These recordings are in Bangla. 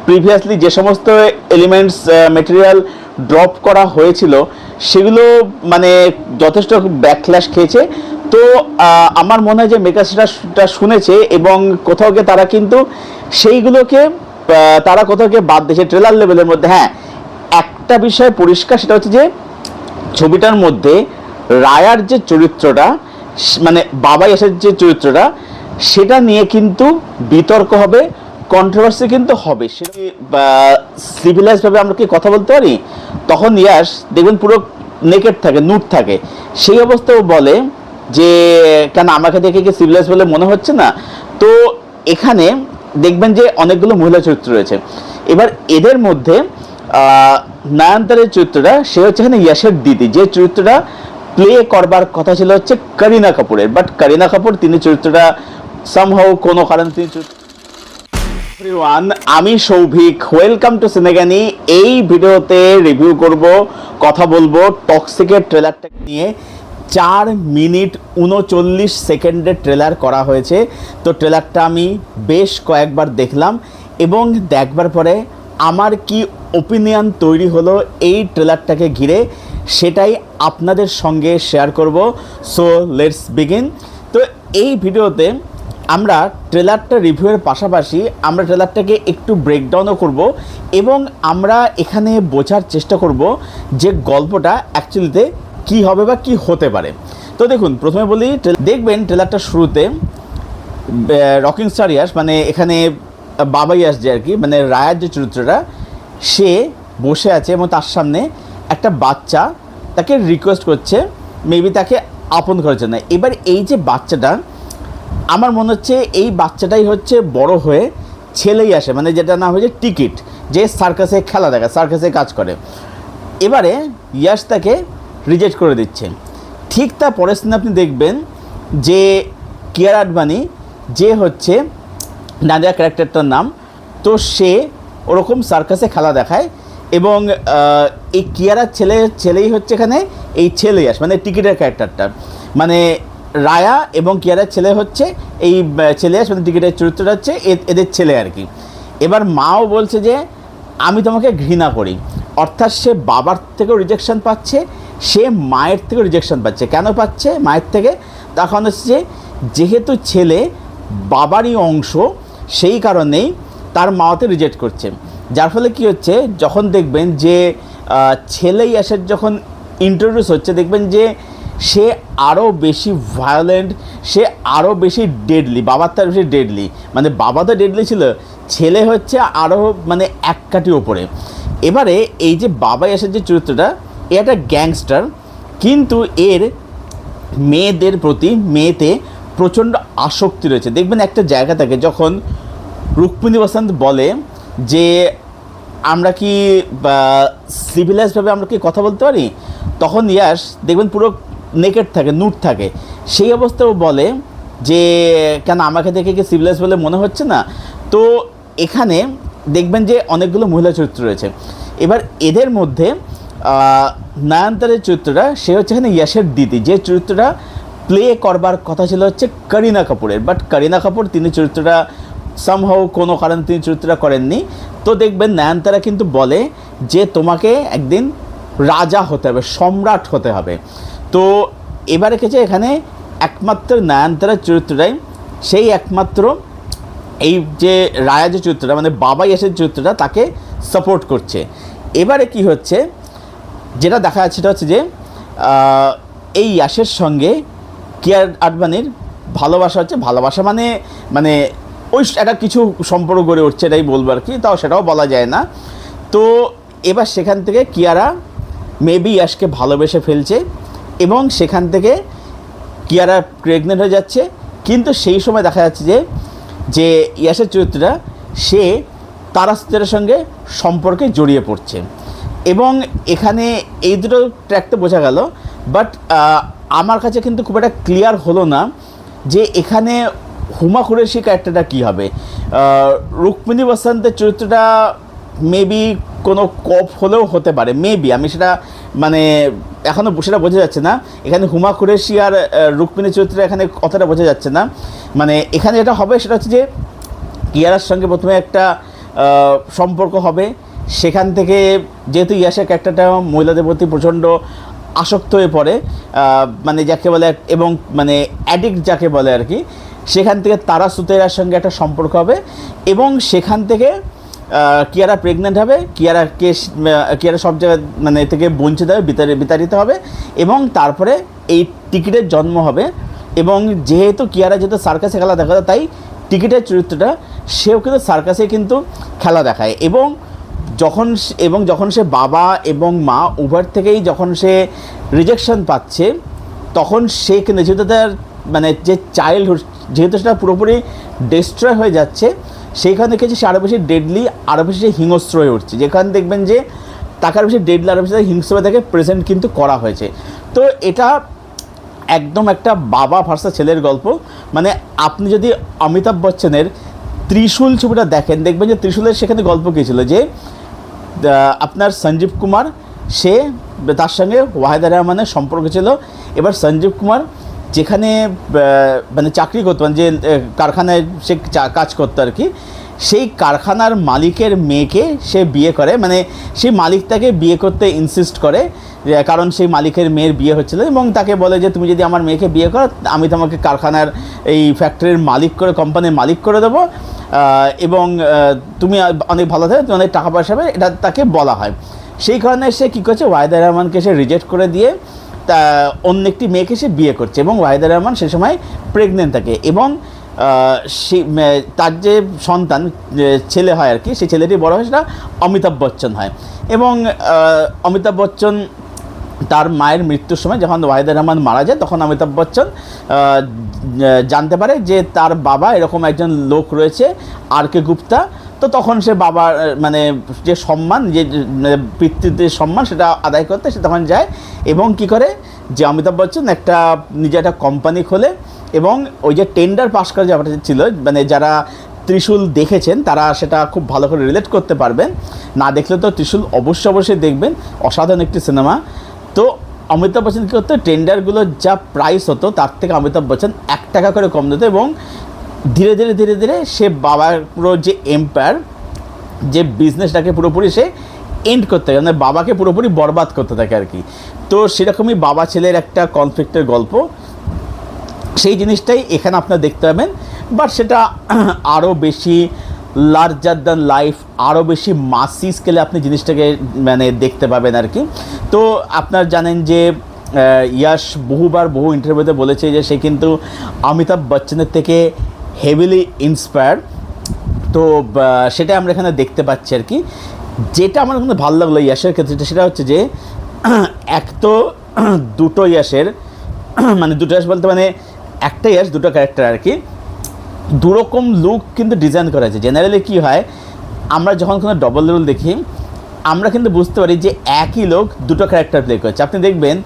প্রিভিয়াসলি যে সমস্ত এলিমেন্টস মেটেরিয়াল ড্রপ করা হয়েছিল সেগুলো মানে যথেষ্ট ব্যাকক্ল্যাশ খেয়েছে। তো আমার মনে হয় যে মেকা সেটা শুনেছে এবং কোথাও গিয়ে তারা কিন্তু সেইগুলোকে তারা কোথাও গিয়ে বাদ দিয়েছে ট্রেলার লেভেলের মধ্যে। হ্যাঁ, একটা বিষয় পরিষ্কার, সেটা হচ্ছে যে ছবিটার মধ্যে রায়ার যে চরিত্রটা মানে বাবা এসের যে চরিত্রটা সেটা নিয়ে কিন্তু বিতর্ক হবে, কন্ট্রোভার্সি কিন্তু হবে। সেটা সিভিলাইজ ভাবে আমরা কি কথা বলতে পারি? তখন ইয়াশ দেখবেন পুরো নেকেড থাকে, নুট থাকে, সেই অবস্থাও বলে যে কেন আমাকে দেখে কি সিভিলাইজ বলে মনে হচ্ছে না। তো এখানে দেখবেন যে অনেকগুলো মহিলা চরিত্র রয়েছে। এবার এদের মধ্যে নয়নতারের চরিত্রটা সে হচ্ছে এখানে ইয়াশের দিদি, যে চরিত্রটা প্লে করবার কথা ছিল হচ্ছে করিনা কাপুরের, বাট করিনা কাপুর তিনি চরিত্রটা সামহাউ কোনো কারণ তিনি এভরিওয়ান, আমি সৌভিক, ওয়েলকাম টু সিনেগানি। এই ভিডিওতে রিভিউ করব, কথা বলবো টক্সিকের ট্রেলারটা নিয়ে। 4 মিনিট 39 সেকেন্ডের ট্রেলার করা হয়েছে। তো ট্রেলারটা আমি বেশ কয়েকবার দেখলাম এবং দেখবার পরে আমার কি ওপিনিয়ন তৈরি হলো এই ট্রেলারটাকে ঘিরে সেটাই আপনাদের সঙ্গে শেয়ার করব। So let's begin. তো এই ভিডিওতে আমরা ট্রেলারটা রিভিউয়ের পাশাপাশি আমরা ট্রেলারটাকে একটু ব্রেকডাউনও করব এবং আমরা এখানে বোঝার চেষ্টা করব যে গল্পটা অ্যাকচুয়ালিতে কি হবে বা কি হতে পারে। তো দেখুন, প্রথমে বলি, দেখবেন ট্রেলারটা শুরুতে রকিং স্টার ইয়াশ মানে এখানে বাবা ইয়াশ যে আর কি মানে রায়ার যে চরিত্রটা সে বসে আছে এবং তার সামনে একটা বাচ্চা তাকে রিকোয়েস্ট করছে মেবি তাকে আপন করার জন্য। এবার এই যে বাচ্চাটা, আমার মনে হচ্ছে এই বাচ্চাটাই হচ্ছে বড় হয়ে ছেলেই আসে, মানে যেটা না হয়েছে টিকিট, যে সার্কাসে খেলা দেখা, সার্কাসে কাজ করে। এবারে ইয়াশ তাকে রিজেক্ট করে দিচ্ছে। ঠিক তার পরের সিনে আপনি দেখবেন যে কিয়ারা আডবাণী, যে হচ্ছে নাদিয়া ক্যারেক্টারটার নাম, তো সে ওরকম সার্কাসে খেলা দেখায় এবং এই কিয়ারার ছেলেই হচ্ছে এখানে এই ছেলে ইয়াশ মানে টিকিটের ক্যারেক্টারটা, মানে রায়া এবং কিয়ারার ছেলে হচ্ছে এই ছেলে ইয়াশ মানে টিকিটের চরিত্রটা হচ্ছে এদের ছেলে আর কি। এবার মাও বলছে যে আমি তোমাকে ঘৃণা করি, অর্থাৎ সে বাবার থেকেও রিজেকশন পাচ্ছে, সে মায়ের থেকেও রিজেকশন পাচ্ছে। কেন পাচ্ছে মায়ের থেকে? তখন হচ্ছে যেহেতু ছেলে বাবারই অংশ, সেই কারণেই তার মাওতে রিজেক্ট করছে। যার ফলে কি হচ্ছে, যখন দেখবেন যে ছেলে ইয়াশের যখন ইন্ট্রোডিউস হচ্ছে, দেখবেন যে সে আরও বেশি ভায়োলেন্ট, সে আরও বেশি ডেডলি, বাবার তার বেশি ডেডলি, মানে বাবা তো ডেডলি ছিল, ছেলে হচ্ছে আরও মানে এক কাঠি ওপরে। এবারে এই যে বাবা ইয়াশের যে চরিত্রটা, এ একটা গ্যাংস্টার, কিন্তু এর মেয়েদের প্রতি মেয়েতে প্রচণ্ড আসক্তি রয়েছে। দেখবেন একটা জায়গা থেকে যখন রুক্মিণী বসন্ত বলে যে আমরা কি সিভিলাইজভাবে আমরা কি কথা বলতে পারি, তখন ইয়াশ দেখবেন পুরো নেকেড থাকে, নুট থাকে, সেই অবস্থাও বলে যে কেন আমাকে দেখে কি সিভিলাইজ বলে মনে হচ্ছে না। তো এখানে দেখবেন যে অনেকগুলো মহিলা চরিত্র রয়েছে। এবার এদের মধ্যে নয়নতারের চরিত্রটা সে হচ্ছে এখানে ইয়াশের দিদি, যে চরিত্রটা প্লে করবার কথা ছিল হচ্ছে করিনা কাপুরের, বাট করিনা কাপুর তিনি চরিত্রটা সামহাউ কোনো কারণ তিনি চরিত্রটা করেননি। তো দেখবেন নয়নতারা কিন্তু বলে যে তোমাকে একদিন রাজা হতে হবে, সম্রাট হতে হবে। তো এবারে রেখেছে এখানে একমাত্র নয়নতারার চরিত্রটাই সেই একমাত্র এই যে রায়া যে চরিত্রটা মানে বাবা ইয়াশের চরিত্রটা তাকে সাপোর্ট করছে। এবারে কি হচ্ছে, যেটা দেখা যাচ্ছে সেটা হচ্ছে যে এই ইয়াশের সঙ্গে কিয়ারা আডবাণীর ভালোবাসা হচ্ছে, ভালোবাসা মানে মানে ওই একটা কিছু সম্পর্ক গড়ে উঠছে, এটাই বলবো আর কি, তাও সেটাও বলা যায় না। তো এবার সেখান থেকে কিয়ারা মেবি ইয়াশকে ভালোবেসে ফেলছে এবং সেখান থেকে কিয়ারা প্রেগনেন্ট হয়ে যাচ্ছে। কিন্তু সেই সময় দেখা যাচ্ছে যে ইয়াশের চরিত্রটা সে তারাস্তের সঙ্গে সম্পর্কে জড়িয়ে পড়ছে এবং এখানে এই দুটো ট্র্যাকতে বোঝা গেল। বাট আমার কাছে কিন্তু খুব একটা ক্লিয়ার হলো না যে এখানে হুমা কুরেশি ক্যারেক্টারটা কী হবে। রুক্মিণী বসন্তের চরিত্রটা মেবি কোনো কপ হলেও হতে পারে, মেবি, আমি সেটা মানে এখনও সেটা বোঝা যাচ্ছে না। এখানে হুমা কুরেশি আর রুক্মিণীর চরিত্রটা এখানে কথাটা বোঝা যাচ্ছে না। মানে এখানে যেটা হবে সেটা হচ্ছে যে কিয়ারার সঙ্গে প্রথমে একটা সম্পর্ক হবে। সেখান থেকে যেহেতু ইয়াসের ক্যারেক্টারটা মহিলাদের প্রতি প্রচণ্ড আসক্ত হয়ে পড়ে, মানে যাকে বলে এবং মানে অ্যাডিক্ট যাকে বলে আর কি, সেখান থেকে তারা সুতেরার সঙ্গে একটা সম্পর্ক হবে এবং সেখান থেকে কিয়ারা প্রেগনেন্ট হবে, কিয়ারা সব জায়গায় মানে থেকে বঞ্চিত হবে, বিতাড়িত হবে এবং তারপরে এই টিকিটের জন্ম হবে। এবং যেহেতু যেহেতু সার্কাসে খেলা দেখা যায়, তাই টিকিটের চরিত্রটা সেও কিন্তু সার্কাসে কিন্তু খেলা দেখায়। এবং যখন সে বাবা এবং মা উভয় থেকেই যখন সে রিজেকশন পাচ্ছে, তখন সে কিন্তু যেহেতু তার মানে যে চাইল্ডহুড, যেহেতু সেটা পুরোপুরি ডিস্ট্রয় হয়ে যাচ্ছে, সেইখানে দেখেছি সে আরও বেশি ডেডলি, আরও বেশি হিংস্র হয়ে উঠছে। যেখানে দেখবেন যে তাকে আরও বেশি ডেডলি, আরও বেশি হিংস্র তাকে প্রেজেন্ট কিন্তু করা হয়েছে। তো এটা একদম একটা বাবা ভার্সাস ছেলের গল্প। মানে আপনি যদি অমিতাভ বচ্চনের ত্রিশূল ছবিটা দেখেন, দেখবেন যে ত্রিশূলের সেখানে গল্প কী ছিল, যে আপনার সঞ্জীব কুমার সে তার সঙ্গে ওয়াহিদা রহমানের সম্পর্ক ছিল। এবার সঞ্জীব কুমার যেখানে মানে চাকরি করতো, মানে যে কারখানায় সে কাজ করতো আর কি, সেই কারখানার মালিকের মেয়েকে সে বিয়ে করে, মানে সেই মালিক তাকে বিয়ে করতে ইনসিস্ট করে, কারণ সেই মালিকের মেয়ের বিয়ে হচ্ছিল এবং তাকে বলে যে তুমি যদি আমার মেয়েকে বিয়ে করো, আমি তোমাকে কারখানার এই ফ্যাক্টরির মালিক করে, কোম্পানির মালিক করে দেবো এবং তুমি অনেক ভালো থাকে, তুমি অনেক টাকা পয়সা হবে, এটা তাকে বলা হয়। সেই কারণে সে কী করছে, ওয়াহিদা রহমানকে সে রিজেক্ট করে দিয়ে তা অন্য একটি মেয়েকে সে বিয়ে করছে এবং ওয়াহিদা রহমান সে সময় প্রেগনেন্ট থাকে এবং তার যে সন্তান ছেলে হয় আর কি, সেই ছেলেটি বড় হয়, সেটা অমিতাভ বচ্চন হয়। এবং অমিতাভ বচ্চন তার মায়ের মৃত্যুর সময় যখন ওয়াহিদা রহমান মারা যায়, তখন অমিতাভ বচ্চন জানতে পারে যে তার বাবা এরকম একজন লোক রয়েছে, আর কে গুপ্তা। তো তখন সে বাবার মানে যে সম্মান, যে পিতৃত্বের সম্মান, সেটা আদায় করতে সে তখন যায় এবং কি করে যে অমিতাভ বচ্চন নিজে একটা কোম্পানি খোলে এবং ওই যে টেন্ডার পাস করার ব্যাপারটা ছিল, মানে যারা ত্রিশূল দেখেছেন তারা সেটা খুব ভালো করে রিলেট করতে পারবেন, না দেখলে তো ত্রিশূল অবশ্যই দেখবেন, অসাধারণ একটি সিনেমা। তো অমিতাভ বচ্চন কী করতো, টেন্ডারগুলোর যা প্রাইস হতো তার থেকে অমিতাভ বচ্চন 1 টাকা করে কম দিত এবং ধীরে ধীরে সে বাবার পুরো যে এম্পায়ার, যে বিজনেসটাকে পুরোপুরি সে এন্ড করতে থাকে, মানে বাবাকে পুরোপুরি বরবাদ করতে থাকে আর কি। তো সেরকমই বাবা ছেলের একটা কনফ্লিক্টের গল্প, সেই জিনিসটাই এখানে আপনারা দেখতে পাবেন, বাট সেটা আরও বেশি লার্জার দ্যান লাইফ, আরও বেশি মাসি স্কেলে আপনি জিনিসটাকে মানে দেখতে পাবেন আর কি। তো আপনারা জানেন যে ইয়াশ বহু ইন্টারভিউতে বলেছে যে সে কিন্তু অমিতাভ বচ্চনের থেকে হেভিলি ইন্সপায়ার্ড। তো সেটা আমরা এখানে দেখতে পাচ্ছি আর কি। যেটা আমার কিন্তু ভালো লাগলো ইয়াশের ক্ষেত্রে, সেটা হচ্ছে যে এক তো দুটো ইয়াশের মানে দুটো ইয়াশ বলতে মানে একটা ইয়াশ দুটো ক্যারেক্টার আর কি, দুরকম লুক কিন্তু ডিজাইন করা হয়েছে। জেনারেলি কী হয়, আমরা যখন কোনো ডবল রোল দেখি, আমরা কিন্তু বুঝতে পারি যে একই লোক দুটো ক্যারেক্টার প্লে করছে। আপনি দেখবেন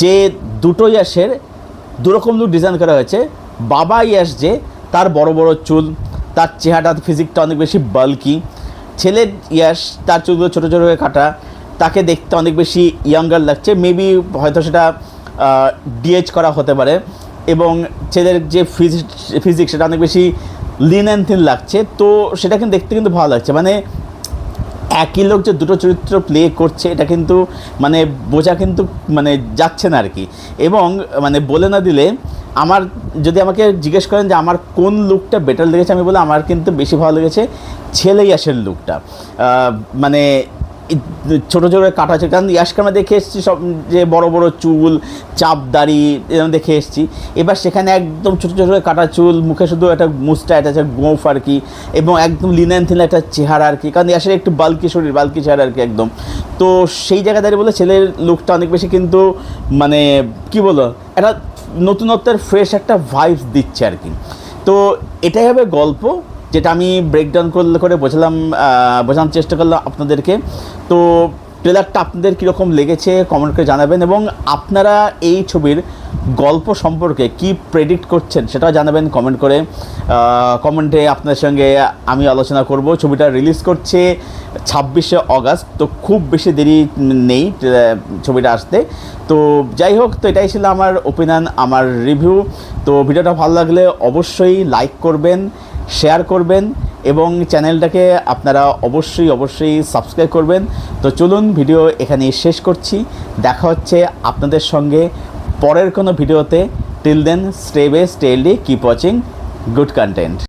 যে দুটো ইয়াশের দুরকম লুক ডিজাইন করা হয়েছে। বাবা ইয়াশ যে, তার বড় বড় চুল, তার চেহারা ফিজিকটা অনেক বেশি বাল্কি। ছেলের ইয়াশ, তার চুলগুলো ছোটো ছোটো হয়ে কাটা, তাকে দেখতে অনেক বেশি ইয়াঙ্গার লাগছে, মেবি হয়তো সেটা ডিএইচ করা হতে পারে। এবং ছেলের যে ফিজিক্স সেটা অনেক বেশি লিন অ্যান্ড থিন লাগছে, তো সেটা কিন্তু দেখতে কিন্তু ভালো লাগছে। মানে একই লোক যে দুটো চরিত্র প্লে করছে, এটা কিন্তু মানে বোঝা কিন্তু মানে যাচ্ছে না আর কি। এবং মানে বলে না দিলে, যদি আমাকে জিজ্ঞেস করেন যে আমার কোন লুকটা বেটার লেগেছে, আমি বলে আমার কিন্তু বেশি ভালো লেগেছে ছেলে ইয়াশের লুকটা। মানে ছোটো ছোটো কাটা আছে, কারণ ইয়াশকে আমরা দেখে এসেছি সব যে বড় বড় চুল, চাপ দাড়ি এরকম দেখে এসেছি। এবার সেখানে একদম ছোটো ছোটো কাটা চুল, মুখে শুধু একটা মুস্টা, এটা হচ্ছে গোঁফ আর কি, এবং একদম লিনেন থিন একটা চেহারা আর কি, কারণ ইয়াশের একটু বাল্কি শরীর, বাল্কি চেহারা আর কি একদম। তো সেই জায়গায় দাঁড়িয়ে বলে ছেলের লুকটা অনেক বেশি কিন্তু মানে কী বলো, একটা নতুনত্বের ফ্রেশ একটা ভাইবস দিচ্ছে আর কি। তো এটাই হবে গল্প, যেটা আমি ব্রেকডাউন করে বোঝানোর চেষ্টা করলাম আপনাদেরকে। তো ট্রেলারটা আপনাদের কীরকম লেগেছে কমেন্ট করে জানাবেন, এবং আপনারা এই ছবির গল্প সম্পর্কে কি প্রেডিক্ট করছেন সেটাও জানাবেন কমেন্ট করে। কমেন্টে আপনাদের সঙ্গে আমি আলোচনা করব। ছবিটা রিলিজ করছে 26শে অগাস্ট, তো খুব বেশি দেরি নেই ছবিটা আসতে। তো যাই হোক, তো এটাই ছিল আমার ওপিনিয়ন, আমার রিভিউ। তো ভিডিওটা ভালো লাগলে অবশ্যই লাইক করবেন শেয়ার করবেন এবং চ্যানেলটাকে আপনারা অবশ্যই সাবস্ক্রাইব করবেন। তো চলুন ভিডিও এখানেই শেষ করছি, দেখা হচ্ছে আপনাদের সঙ্গে পরের কোনো ভিডিওতে। Till then, stay best, stay healthy, keep watching good content.